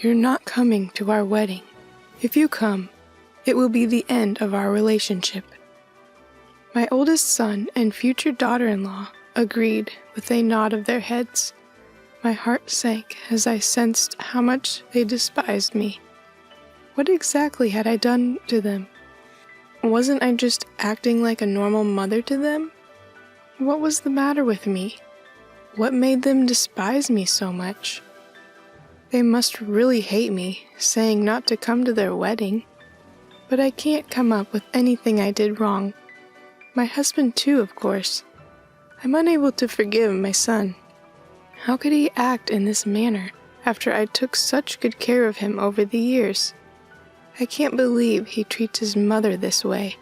You're not coming to our wedding. If you come, it will be the end of our relationship." My oldest son and future daughter-in-law agreed with a nod of their heads. My heart sank as I sensed how much they despised me. What exactly had I done to them? Wasn't I just acting like a normal mother to them? What was the matter with me? What made them despise me so much? They must really hate me, saying not to come to their wedding. But I can't come up with anything I did wrong. My husband too, of course. I'm unable to forgive my son. How could he act in this manner after I took such good care of him over the years? I can't believe he treats his mother this way.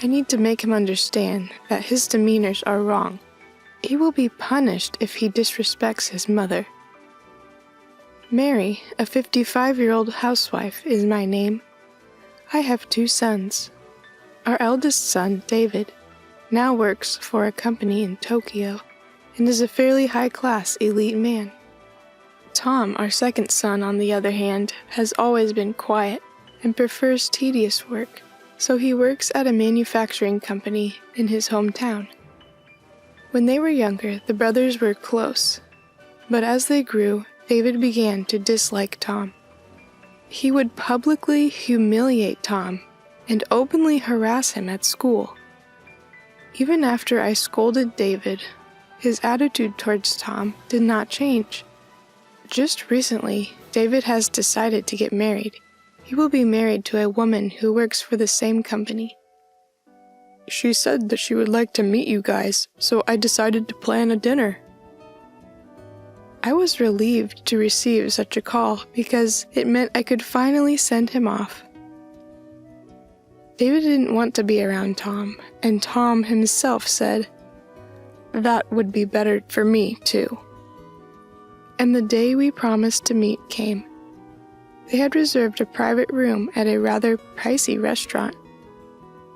I need to make him understand that his demeanors are wrong. He will be punished if he disrespects his mother. Mary, a 55-year-old housewife, is my name. I have 2 sons. Our eldest son, David, now works for a company in Tokyo and is a fairly high-class elite man. Tom, our second son, on the other hand, has always been quiet and prefers tedious work, so he works at a manufacturing company in his hometown. When they were younger, the brothers were close, but as they grew, David began to dislike Tom. He would publicly humiliate Tom and openly harass him at school. Even after I scolded David, his attitude towards Tom did not change. Just recently, David has decided to get married. He will be married to a woman who works for the same company. She said that she would like to meet you guys, so I decided to plan a dinner. I was relieved to receive such a call because it meant I could finally send him off. David didn't want to be around Tom, and Tom himself said, "That would be better for me, too." And the day we promised to meet came. They had reserved a private room at a rather pricey restaurant.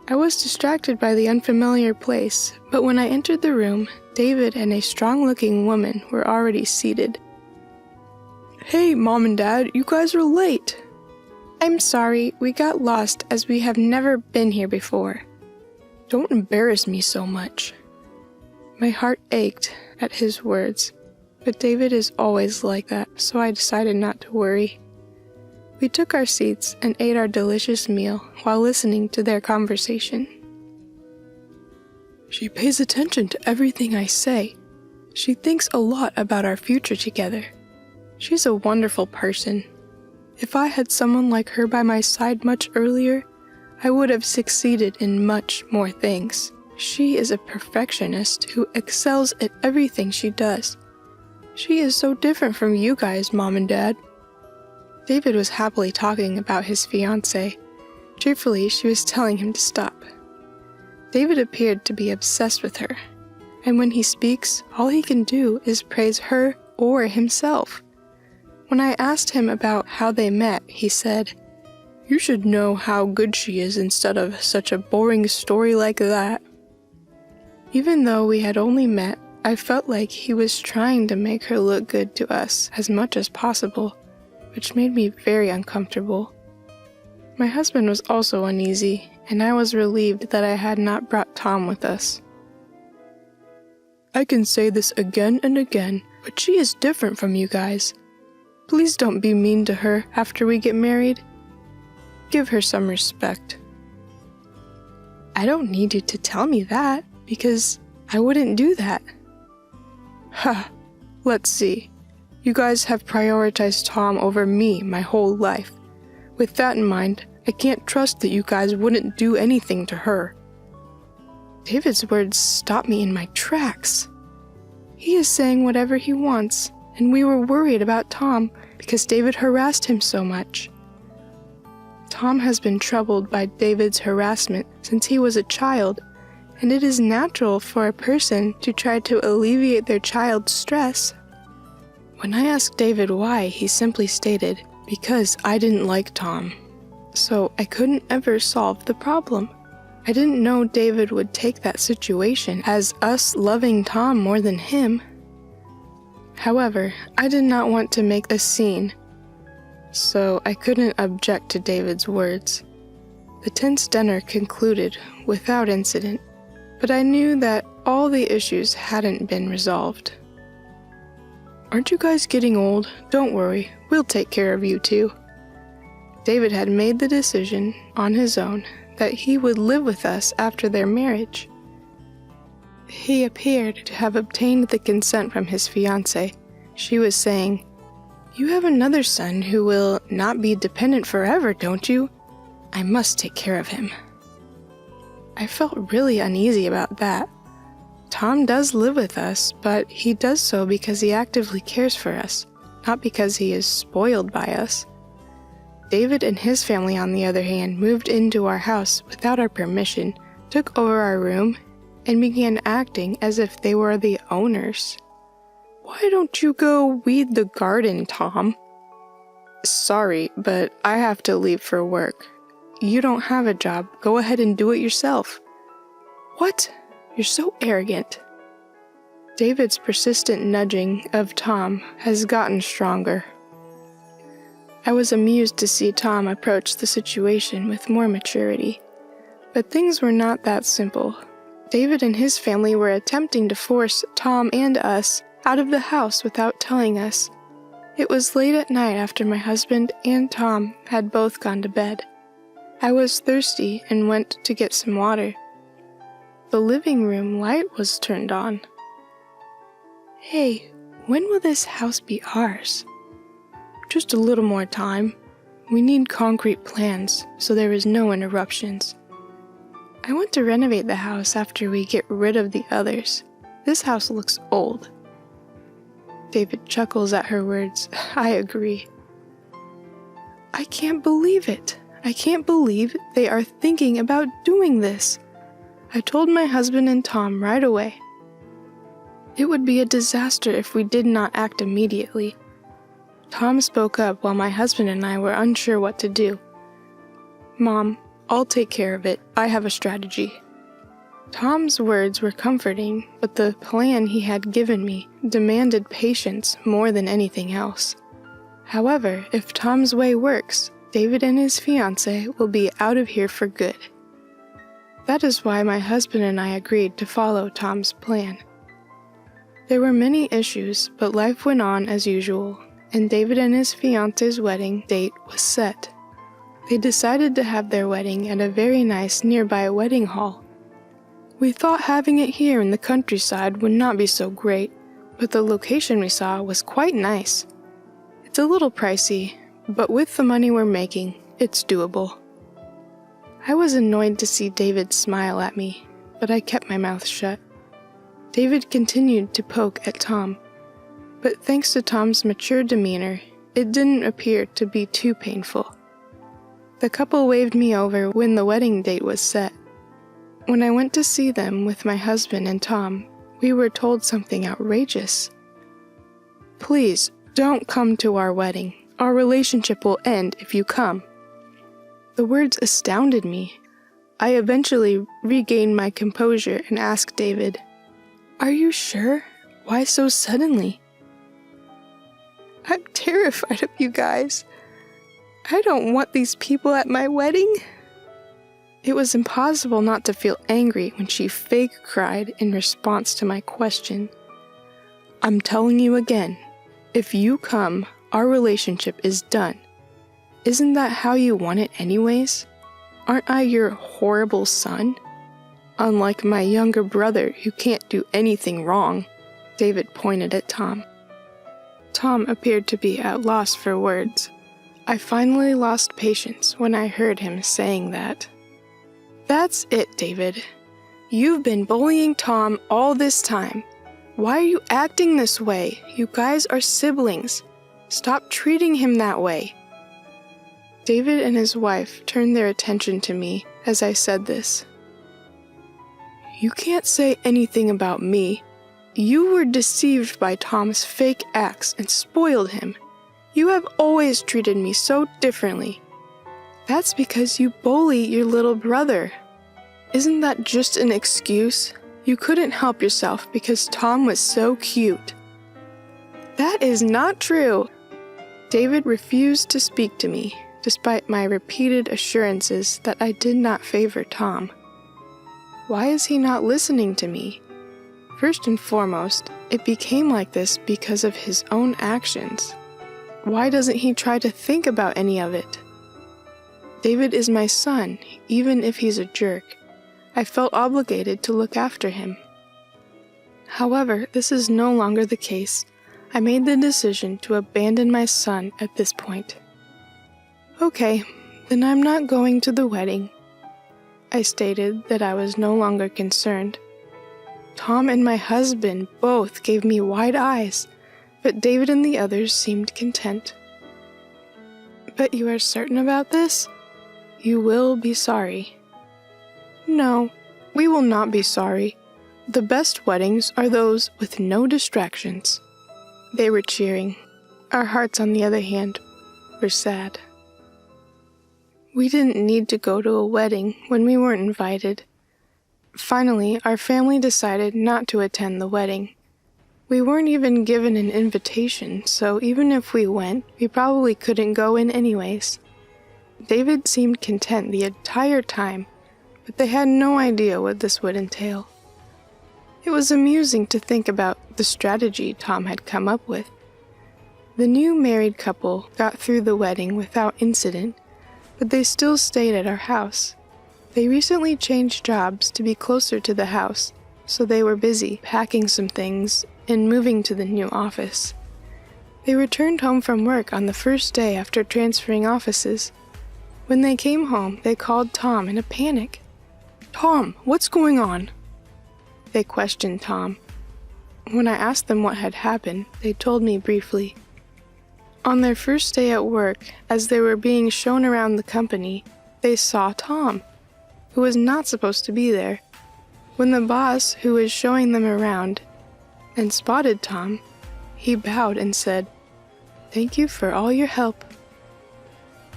I was distracted by the unfamiliar place, but when I entered the room, David and a strong-looking woman were already seated. "Hey, Mom and Dad, you guys are late." "I'm sorry, we got lost as we have never been here before." "Don't embarrass me so much." My heart ached at his words, but David is always like that, so I decided not to worry. We took our seats and ate our delicious meal while listening to their conversation. "She pays attention to everything I say. She thinks a lot about our future together. She's a wonderful person. If I had someone like her by my side much earlier, I would have succeeded in much more things. She is a perfectionist who excels at everything she does. She is so different from you guys, Mom and Dad." David was happily talking about his fiancée. Cheerfully, she was telling him to stop. David appeared to be obsessed with her, and when he speaks, all he can do is praise her or himself. When I asked him about how they met, he said, "You should know how good she is instead of such a boring story like that." Even though we had only met, I felt like he was trying to make her look good to us as much as possible, which made me very uncomfortable. My husband was also uneasy, and I was relieved that I had not brought Tom with us. "I can say this again and again, but she is different from you guys. Please don't be mean to her after we get married. Give her some respect." "I don't need you to tell me that, because I wouldn't do that." "Ha, let's see. You guys have prioritized Tom over me my whole life. With that in mind, I can't trust that you guys wouldn't do anything to her." David's words stopped me in my tracks. He is saying whatever he wants, and we were worried about Tom because David harassed him so much. Tom has been troubled by David's harassment since he was a child, and it is natural for a person to try to alleviate their child's stress. When I asked David why, he simply stated, "Because I didn't like Tom." So I couldn't ever solve the problem. I didn't know David would take that situation as us loving Tom more than him. However, I did not want to make a scene. so I couldn't object to David's words. The tense dinner concluded without incident, but I knew that all the issues hadn't been resolved. "Aren't you guys getting old? Don't worry, we'll take care of you too." David had made the decision on his own that he would live with us after their marriage. He appeared to have obtained the consent from his fiancée. She was saying, "You have another son who will not be dependent forever, don't you? I must take care of him." I felt really uneasy about that. Tom does live with us, but he does so because he actively cares for us, not because he is spoiled by us. David and his family, on the other hand, moved into our house without our permission, took over our room, and began acting as if they were the owners. "Why don't you go weed the garden, Tom?" "Sorry, but I have to leave for work." "You don't have a job. Go ahead and do it yourself." "What? You're so arrogant." David's persistent nudging of Tom has gotten stronger. I was amused to see Tom approach the situation with more maturity. But things were not that simple. David and his family were attempting to force Tom and us out of the house without telling us. It was late at night after my husband and Tom had both gone to bed. I was thirsty and went to get some water. The living room light was turned on. "Hey, when will this house be ours?" "Just a little more time. We need concrete plans, so there is no interruptions. I want to renovate the house after we get rid of the others. This house looks old." David chuckles at her words. I agree. "I can't believe it. I can't believe they are thinking about doing this. I told my husband and Tom right away. It would be a disaster if we did not act immediately." Tom spoke up while my husband and I were unsure what to do. "Mom, I'll take care of it. I have a strategy." Tom's words were comforting, but the plan he had given me demanded patience more than anything else. However, if Tom's way works, David and his fiancée will be out of here for good. That is why my husband and I agreed to follow Tom's plan. There were many issues, but life went on as usual, and David and his fiancée's wedding date was set. They decided to have their wedding at a very nice nearby wedding hall. We thought having it here in the countryside would not be so great, but the location we saw was quite nice. It's a little pricey, but with the money we're making, it's doable. I was annoyed to see David smile at me, but I kept my mouth shut. David continued to poke at Tom, but thanks to Tom's mature demeanor, it didn't appear to be too painful. The couple waved me over when the wedding date was set. When I went to see them with my husband and Tom, we were told something outrageous. "Please, don't come to our wedding. Our relationship will end if you come." The words astounded me. I eventually regained my composure and asked David, "Are you sure? Why so suddenly?" "I'm terrified of you guys. I don't want these people at my wedding." It was impossible not to feel angry when she fake cried in response to my question. "I'm telling you again, if you come, our relationship is done. Isn't that how you want it anyways? Aren't I your horrible son? Unlike my younger brother who can't do anything wrong." David pointed at Tom. Tom appeared to be at loss for words. I finally lost patience when I heard him saying that. "That's it, David. You've been bullying Tom all this time. Why are you acting this way? You guys are siblings. Stop treating him that way." David and his wife turned their attention to me as I said this. "You can't say anything about me. You were deceived by Tom's fake acts and spoiled him. You have always treated me so differently. That's because you bully your little brother. Isn't that just an excuse? You couldn't help yourself because Tom was so cute." "That is not true." David refused to speak to me, despite my repeated assurances that I did not favor Tom. Why is he not listening to me? First and foremost, it became like this because of his own actions. Why doesn't he try to think about any of it? David is my son, even if he's a jerk. I felt obligated to look after him. However, this is no longer the case. I made the decision to abandon my son at this point. Okay, then I'm not going to the wedding. I stated that I was no longer concerned. Tom and my husband both gave me wide eyes, but David and the others seemed content. But you are certain about this? You will be sorry. No, we will not be sorry. The best weddings are those with no distractions. They were cheering. Our hearts, on the other hand, were sad. We didn't need to go to a wedding when we weren't invited. Finally, our family decided not to attend the wedding. We weren't even given an invitation, so even if we went, we probably couldn't go in anyways. David seemed content the entire time, but they had no idea what this would entail. It was amusing to think about the strategy Tom had come up with. The new married couple got through the wedding without incident, but they still stayed at our house. They recently changed jobs to be closer to the house, so they were busy packing some things and moving to the new office. They returned home from work on the first day after transferring offices. When they came home, they called Tom in a panic. "Tom, what's going on?" They questioned Tom. When I asked them what had happened, they told me briefly. On their first day at work, as they were being shown around the company, they saw Tom, who was not supposed to be there. When the boss, who was showing them around, and spotted Tom, he bowed and said, "Thank you for all your help."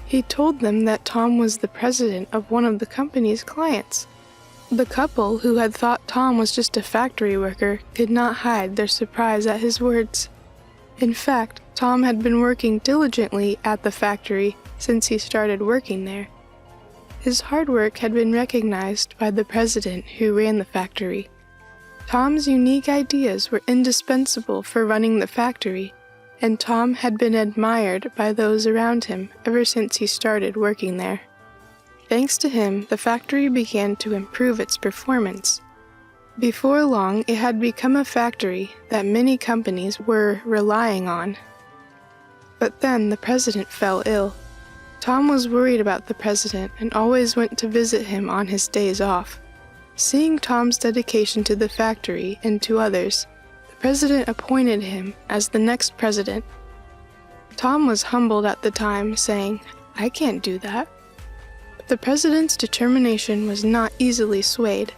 He told them that Tom was the president of one of the company's clients. The couple, who had thought Tom was just a factory worker, could not hide their surprise at his words. In fact, Tom had been working diligently at the factory since he started working there. His hard work had been recognized by the president who ran the factory. Tom's unique ideas were indispensable for running the factory, and Tom had been admired by those around him ever since he started working there. Thanks to him, the factory began to improve its performance. Before long, it had become a factory that many companies were relying on. But then the president fell ill. Tom was worried about the president and always went to visit him on his days off. Seeing Tom's dedication to the factory and to others, the president appointed him as the next president. Tom was humbled at the time, saying, "I can't do that." But the president's determination was not easily swayed.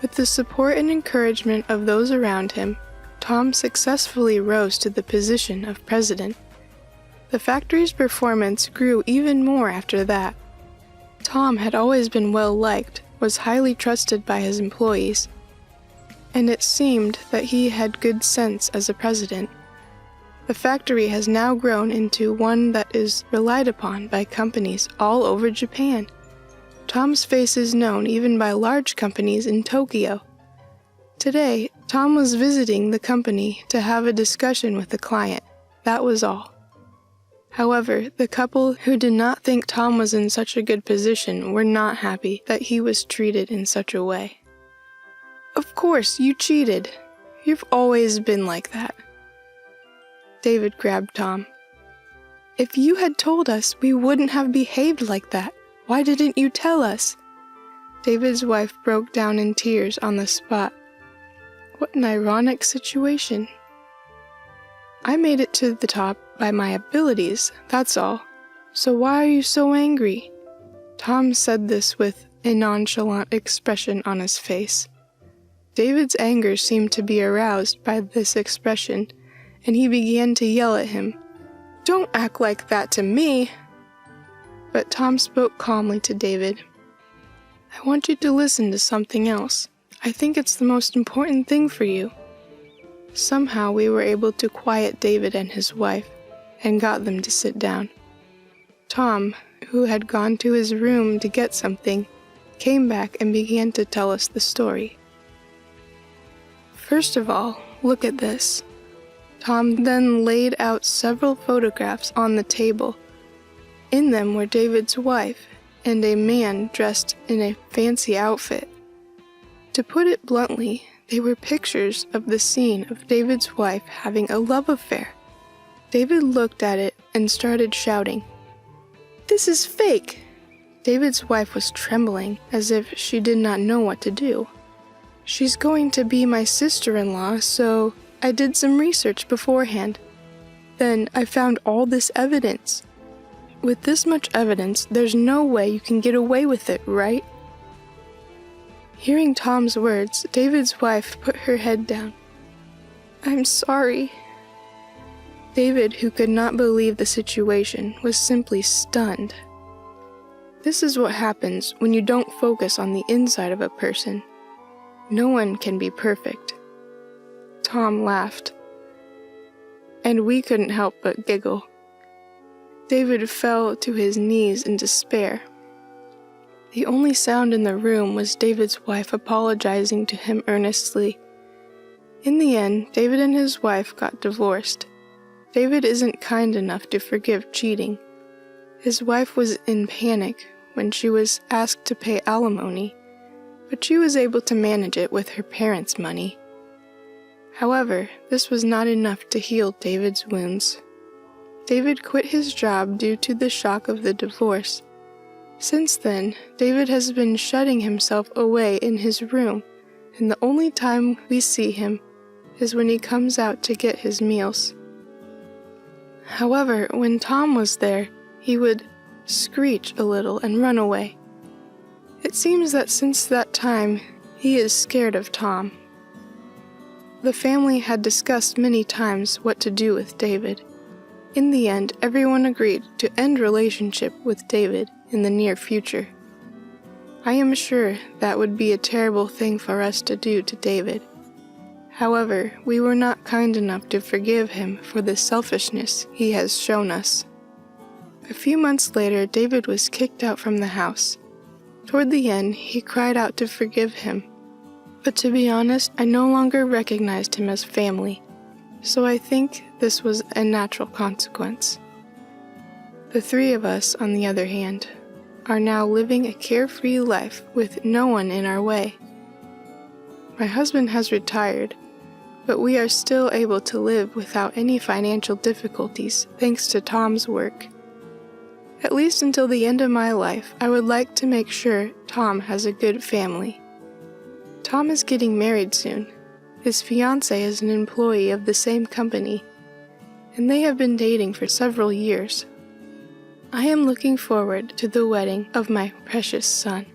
With the support and encouragement of those around him, Tom successfully rose to the position of president. The factory's performance grew even more after that. Tom had always been well-liked, was highly trusted by his employees, and it seemed that he had good sense as a president. The factory has now grown into one that is relied upon by companies all over Japan. Tom's face is known even by large companies in Tokyo. Today, Tom was visiting the company to have a discussion with the client. That was all. However, the couple who did not think Tom was in such a good position were not happy that he was treated in such a way. "Of course, you cheated. You've always been like that." David grabbed Tom. "If you had told us, we wouldn't have behaved like that. Why didn't you tell us?" David's wife broke down in tears on the spot. What an ironic situation. "I made it to the top by my abilities, that's all. So why are you so angry?" Tom said this with a nonchalant expression on his face. David's anger seemed to be aroused by this expression, and he began to yell at him. "Don't act like that to me!" But Tom spoke calmly to David. "I want you to listen to something else. I think it's the most important thing for you." Somehow we were able to quiet David and his wife, and got them to sit down. Tom, who had gone to his room to get something, came back and began to tell us the story. First of all, look at this. Tom then laid out several photographs on the table. In them were David's wife and a man dressed in a fancy outfit. To put it bluntly, they were pictures of the scene of David's wife having a love affair. David looked at it and started shouting, "This is fake!" David's wife was trembling as if she did not know what to do. "She's going to be my sister-in-law, so I did some research beforehand. Then I found all this evidence. With this much evidence, there's no way you can get away with it, right?" Hearing Tom's words, David's wife put her head down. "I'm sorry." David, who could not believe the situation, was simply stunned. This is what happens when you don't focus on the inside of a person. No one can be perfect. Tom laughed, and we couldn't help but giggle. David fell to his knees in despair. The only sound in the room was David's wife apologizing to him earnestly. In the end, David and his wife got divorced. David isn't kind enough to forgive cheating. His wife was in panic when she was asked to pay alimony, but she was able to manage it with her parents' money. However, this was not enough to heal David's wounds. David quit his job due to the shock of the divorce. Since then, David has been shutting himself away in his room, and the only time we see him is when he comes out to get his meals. However, when Tom was there, he would screech a little and run away. It seems that since that time, he is scared of Tom. The family had discussed many times what to do with David. In the end, everyone agreed to end relationship with David in the near future. I am sure that would be a terrible thing for us to do to David. However, we were not kind enough to forgive him for the selfishness he has shown us. A few months later, David was kicked out from the house. Toward the end, he cried out to forgive him. But to be honest, I no longer recognized him as family, so I think this was a natural consequence. The three of us, on the other hand, are now living a carefree life with no one in our way. My husband has retired, but we are still able to live without any financial difficulties thanks to Tom's work. At least until the end of my life, I would like to make sure Tom has a good family. Tom is getting married soon. His fiancée is an employee of the same company, and they have been dating for several years. I am looking forward to the wedding of my precious son.